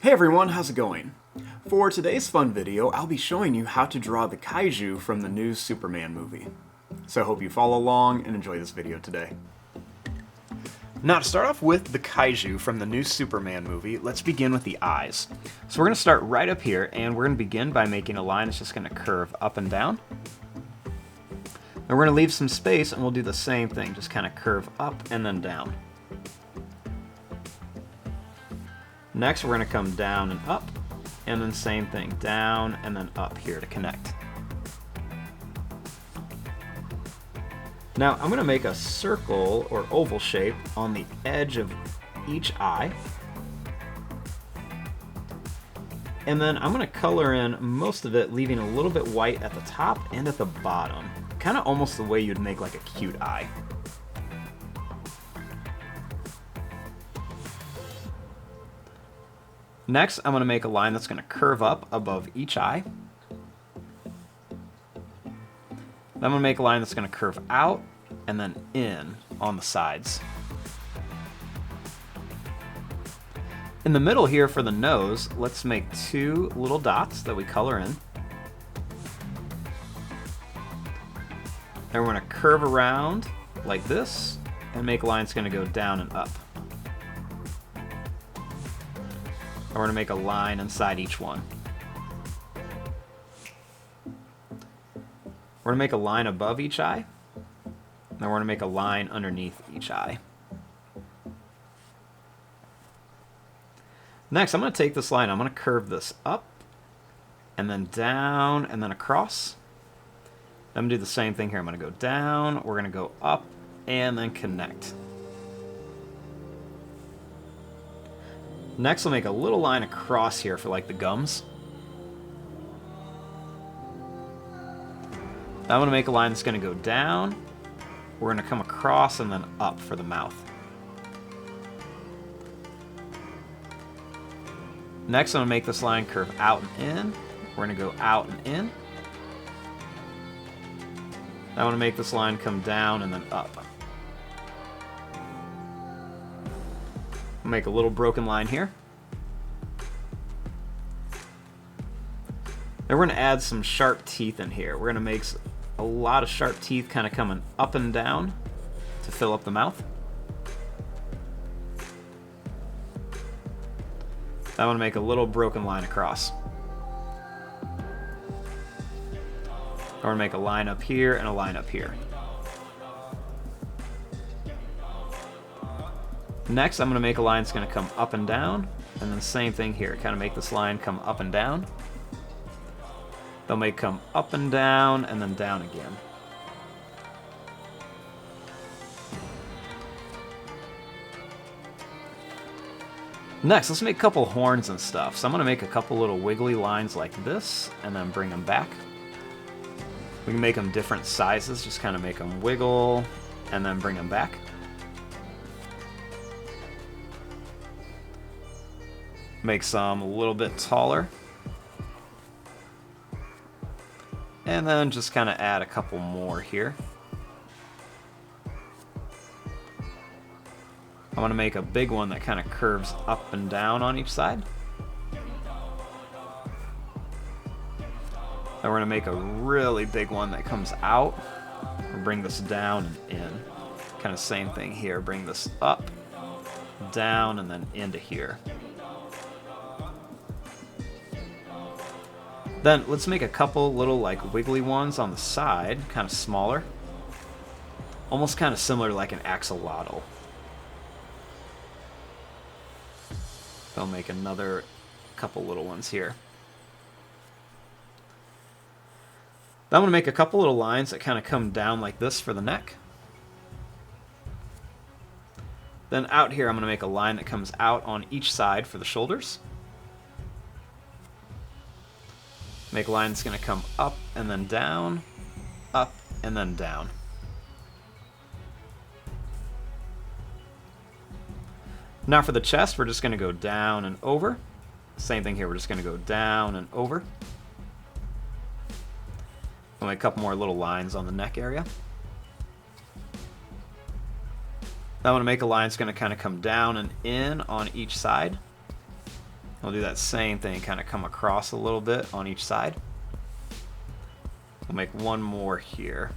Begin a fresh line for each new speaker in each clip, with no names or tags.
Hey everyone, how's it going? For today's fun video, I'll be showing you how to draw the Kaiju from the new Superman movie. So I hope you follow along and enjoy this video today. Now to start off with the Kaiju from the new Superman movie, let's begin with the eyes. So we're going to start right up here, and we're going to begin by making a line that's just going to curve up and down. And we're going to leave some space, and we'll do the same thing, just kind of curve up and then down. Next, we're going to come down and up, and then same thing, down and then up here to connect. Now, I'm going to make a circle or oval shape on the edge of each eye. And then I'm going to color in most of it, leaving a little bit white at the top and at the bottom. Kind of almost the way you'd make like a cute eye. Next, I'm going to make a line that's going to curve up above each eye. Then I'm going to make a line that's going to curve out and then in on the sides. In the middle here for the nose, let's make two little dots that we color in. Then we're going to curve around like this and make a line that's going to go down and up. We're going to make a line inside each one. We're going to make a line above each eye. Then we're going to make a line underneath each eye. Next, I'm going to take this line, I'm going to curve this up, and then down, and then across. I'm going to do the same thing here. I'm going to go down, we're going to go up, and then connect. Next, we'll make a little line across here for like the gums. I'm going to make a line that's going to go down. We're going to come across and then up for the mouth. Next, I'm going to make this line curve out and in. We're going to go out and in. I want to make this line come down and then up. Make a little broken line here. Then we're going to add some sharp teeth in here. We're going to make a lot of sharp teeth kind of coming up and down to fill up the mouth. I want to make a little broken line across. I want to make a line up here and a line up here. Next, I'm going to make a line that's going to come up and down, and then same thing here. Kind of make this line come up and down. They'll make come up and down, and then down again. Next, let's make a couple horns and stuff. So I'm going to make a couple little wiggly lines like this, and then bring them back. We can make them different sizes, just kind of make them wiggle, and then bring them back. Make some a little bit taller. And then just kind of add a couple more here. I want to make a big one that kind of curves up and down on each side. Then we're going to make a really big one that comes out. We'll bring this down and in. Kind of same thing here. Bring this up, down, and then into here. Then let's make a couple little like wiggly ones on the side, kind of smaller. Almost kind of similar to like an axolotl. I'll make another couple little ones here. Then I'm going to make a couple little lines that kind of come down like this for the neck. Then out here I'm going to make a line that comes out on each side for the shoulders. Make a line that's going to come up and then down, up and then down. Now for the chest, we're just going to go down and over. Same thing here, we're just going to go down and over. I'll make a couple more little lines on the neck area. I want to make a line that's going to kind of come down and in on each side. We'll do that same thing, kind of come across a little bit on each side. We'll make one more here.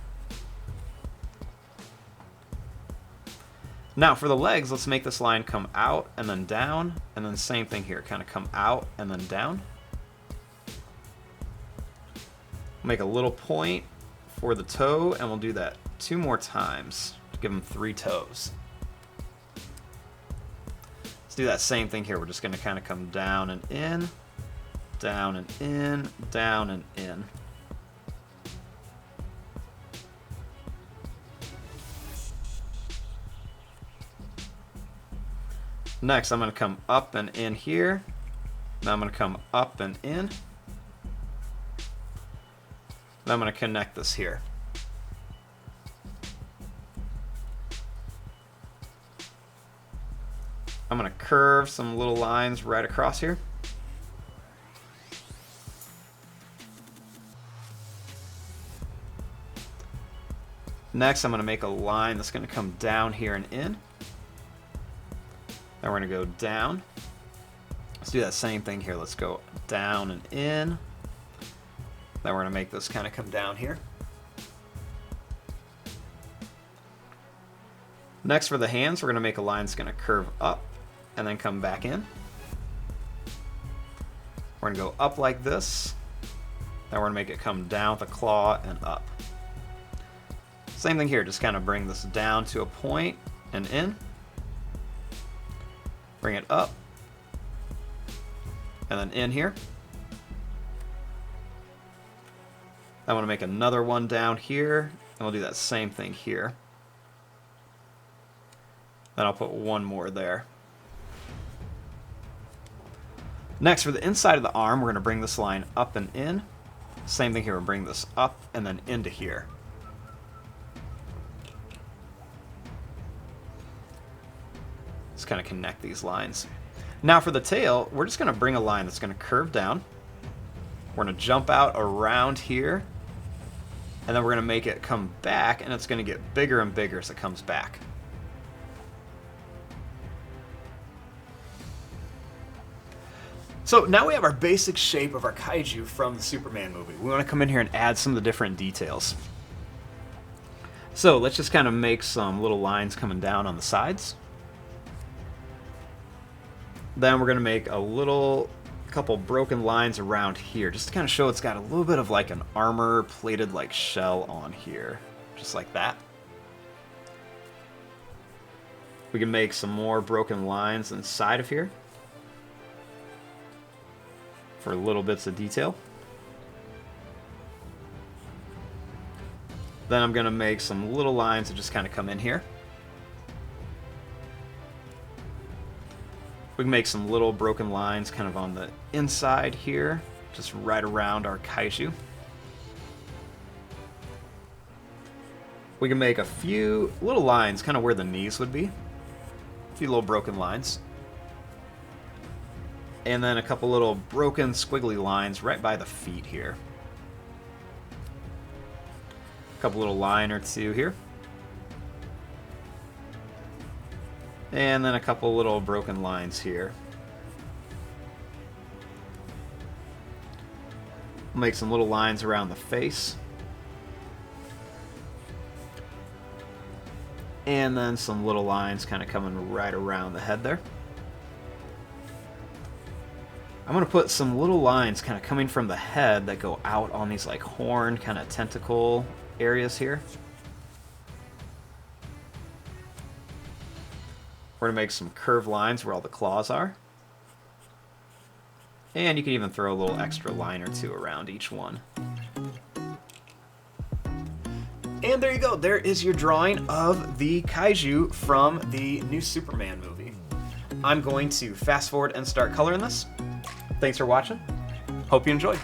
Now for the legs, let's make this line come out and then down, and then same thing here, kind of come out and then down. Make a little point for the toe, and we'll do that 2 more times to give them 3 toes. Let's do that same thing here. We're just going to kind of come down and in, down and in, down and in. Next, I'm going to come up and in here. Now I'm going to come up and in. Then I'm going to connect this here. I'm going to curve some little lines right across here. Next, I'm going to make a line that's going to come down here and in. Then we're going to go down. Let's do that same thing here. Let's go down and in. Then we're going to make this kind of come down here. Next, for the hands, we're going to make a line that's going to curve up and then come back in. We're going to go up like this. Then we're going to make it come down with a claw and up. Same thing here, just kind of bring this down to a point and in. Bring it up and then in here. I want to make another one down here, and we'll do that same thing here. Then I'll put one more there. Next, for the inside of the arm, we're going to bring this line up and in. Same thing here, we'll bring this up and then into here. Just kind of connect these lines. Now for the tail, we're just going to bring a line that's going to curve down. We're going to jump out around here. And then we're going to make it come back, and it's going to get bigger and bigger as it comes back. So now we have our basic shape of our kaiju from the Superman movie. We want to come in here and add some of the different details. So let's just kind of make some little lines coming down on the sides. Then we're going to make a couple broken lines around here, just to kind of show it's got a little bit of like an armor plated like shell on here, just like that. We can make some more broken lines inside of here for little bits of detail. Then I'm going to make some little lines that just kind of come in here. We can make some little broken lines kind of on the inside here, just right around our kaiju. We can make a few little lines kind of where the knees would be. A few little broken lines. And then a couple little broken squiggly lines right by the feet here. A couple little line or two here. And then a couple little broken lines here. We'll make some little lines around the face. And then some little lines kind of coming right around the head there. I'm going to put some little lines kind of coming from the head that go out on these like horn kind of tentacle areas here. We're going to make some curved lines where all the claws are. And you can even throw a little extra line or two around each one. And there you go. There is your drawing of the kaiju from the new Superman movie. I'm going to fast forward and start coloring this. Thanks for watching. Hope you enjoyed.